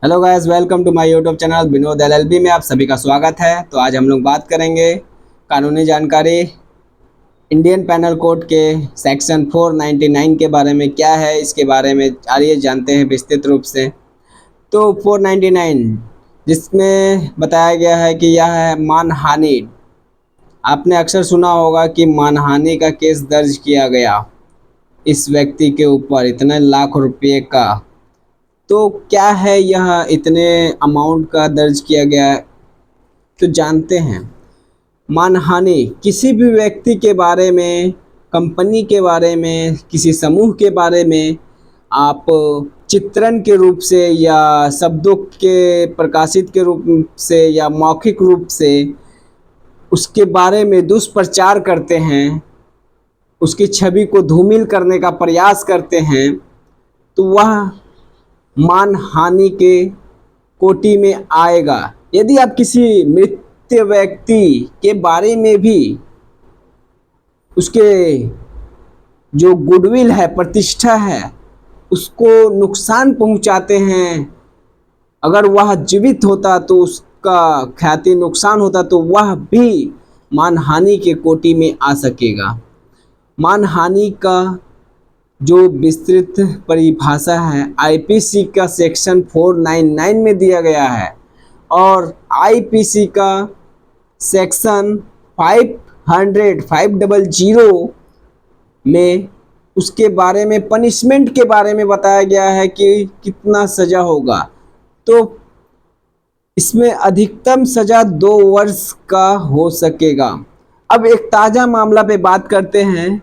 Hello guys, welcome to my YouTube channel Vinod LLB में आप सभी का स्वागत है। तो आज हम लोग बात करेंगे कानूनी जानकारी इंडियन पेनल कोड के सेक्शन 499 के बारे में। क्या है इसके बारे में आइए जानते हैं विस्तृत रूप से। तो 499 जिसमें बताया गया है कि यह है मानहानि। आपने अक्सर सुना होगा कि मानहानि का केस दर्ज किया गया इस व्यक्ति के ऊपर इतने लाख रुपये का। तो क्या है यह इतने अमाउंट का दर्ज किया गया है, तो जानते हैं। मानहानि किसी भी व्यक्ति के बारे में, कंपनी के बारे में, किसी समूह के बारे में आप चित्रण के रूप से या शब्दों के प्रकाशित के रूप से या मौखिक रूप से उसके बारे में दुष्प्रचार करते हैं, उसकी छवि को धूमिल करने का प्रयास करते हैं, तो वह मानहानि के कोटि में आएगा। यदि आप किसी मृत व्यक्ति के बारे में भी उसके जो गुडविल है, प्रतिष्ठा है, उसको नुकसान पहुंचाते हैं, अगर वह जीवित होता तो उसका ख्याति नुकसान होता, तो वह भी मानहानि के कोटि में आ सकेगा। मानहानि का जो विस्तृत परिभाषा है आईपीसी का सेक्शन 499 में दिया गया है और आईपीसी का सेक्शन 500 में उसके बारे में पनिशमेंट के बारे में बताया गया है कि कितना सज़ा होगा। तो इसमें अधिकतम सज़ा 2 वर्ष का हो सकेगा। अब एक ताज़ा मामला पे बात करते हैं।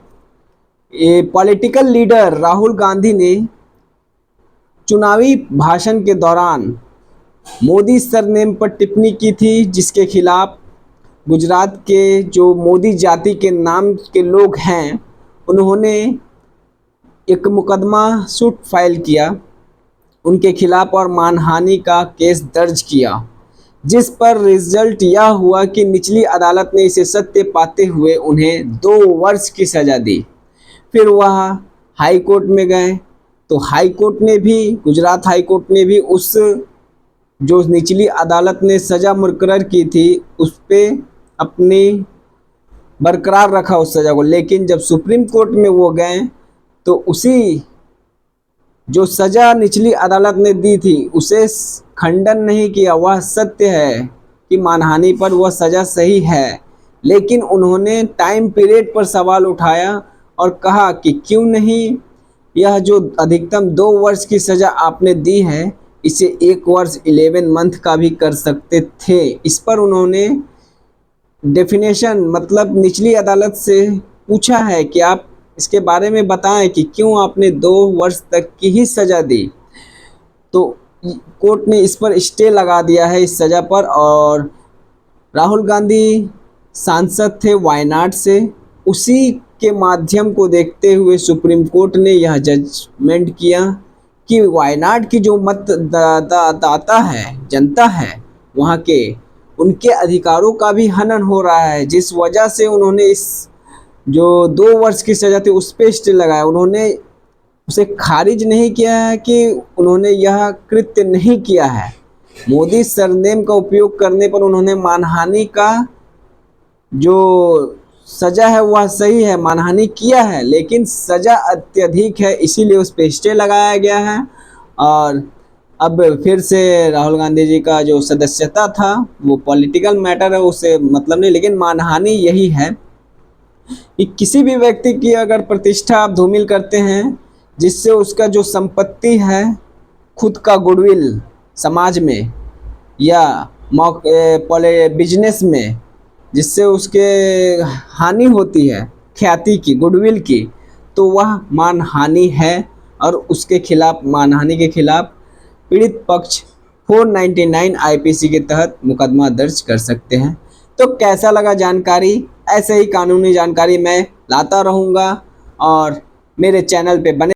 ये पॉलिटिकल लीडर राहुल गांधी ने चुनावी भाषण के दौरान मोदी सरनेम पर टिप्पणी की थी, जिसके खिलाफ गुजरात के जो मोदी जाति के नाम के लोग हैं उन्होंने एक मुकदमा सूट फाइल किया उनके खिलाफ और मानहानि का केस दर्ज किया, जिस पर रिजल्ट यह हुआ कि निचली अदालत ने इसे सत्य पाते हुए उन्हें 2 वर्ष की सज़ा दी। फिर वह हाई कोर्ट में गए तो हाई कोर्ट ने भी, गुजरात हाई कोर्ट ने भी उस जो निचली अदालत ने सज़ा मुकर्रर की थी उस पर अपनी बरकरार रखा उस सज़ा को। लेकिन जब सुप्रीम कोर्ट में वो गए तो उसी जो सज़ा निचली अदालत ने दी थी उसे खंडन नहीं किया। वह सत्य है कि मानहानि पर वह सज़ा सही है, लेकिन उन्होंने टाइम पीरियड पर सवाल उठाया और कहा कि क्यों नहीं यह जो अधिकतम 2 वर्ष की सज़ा आपने दी है इसे 1 वर्ष 11 मंथ का भी कर सकते थे। इस पर उन्होंने डेफिनेशन मतलब निचली अदालत से पूछा है कि आप इसके बारे में बताएं कि क्यों आपने 2 वर्ष तक की ही सज़ा दी। तो कोर्ट ने इस पर स्टे लगा दिया है इस सज़ा पर। और राहुल गांधी सांसद थे वायनाड से, उसी के माध्यम को देखते हुए सुप्रीम कोर्ट ने यह जजमेंट किया कि वायनाड की जो मतदाता है, जनता है वहाँ के, उनके अधिकारों का भी हनन हो रहा है, जिस वजह से उन्होंने इस जो 2 वर्ष की सज़ा थी उस पर स्टे लगाया। उन्होंने उसे खारिज नहीं किया है कि उन्होंने यह कृत्य नहीं किया है। मोदी सरनेम का उपयोग करने पर उन्होंने मानहानि का जो सज़ा है वह सही है, मानहानि किया है, लेकिन सज़ा अत्यधिक है, इसीलिए उस पर स्टे लगाया गया है। और अब फिर से राहुल गांधी जी का जो सदस्यता था वो पॉलिटिकल मैटर है, उससे मतलब नहीं, लेकिन मानहानि यही है कि किसी भी व्यक्ति की अगर प्रतिष्ठा आप धूमिल करते हैं, जिससे उसका जो संपत्ति है, खुद का गुडविल समाज में या बिजनेस में, जिससे उसके हानि होती है ख्याति की, गुडविल की, तो वह मानहानि है और उसके खिलाफ, मानहानि के खिलाफ पीड़ित पक्ष 499 आईपीसी के तहत मुकदमा दर्ज कर सकते हैं। तो कैसा लगा जानकारी? ऐसे ही कानूनी जानकारी मैं लाता रहूँगा और मेरे चैनल पे बने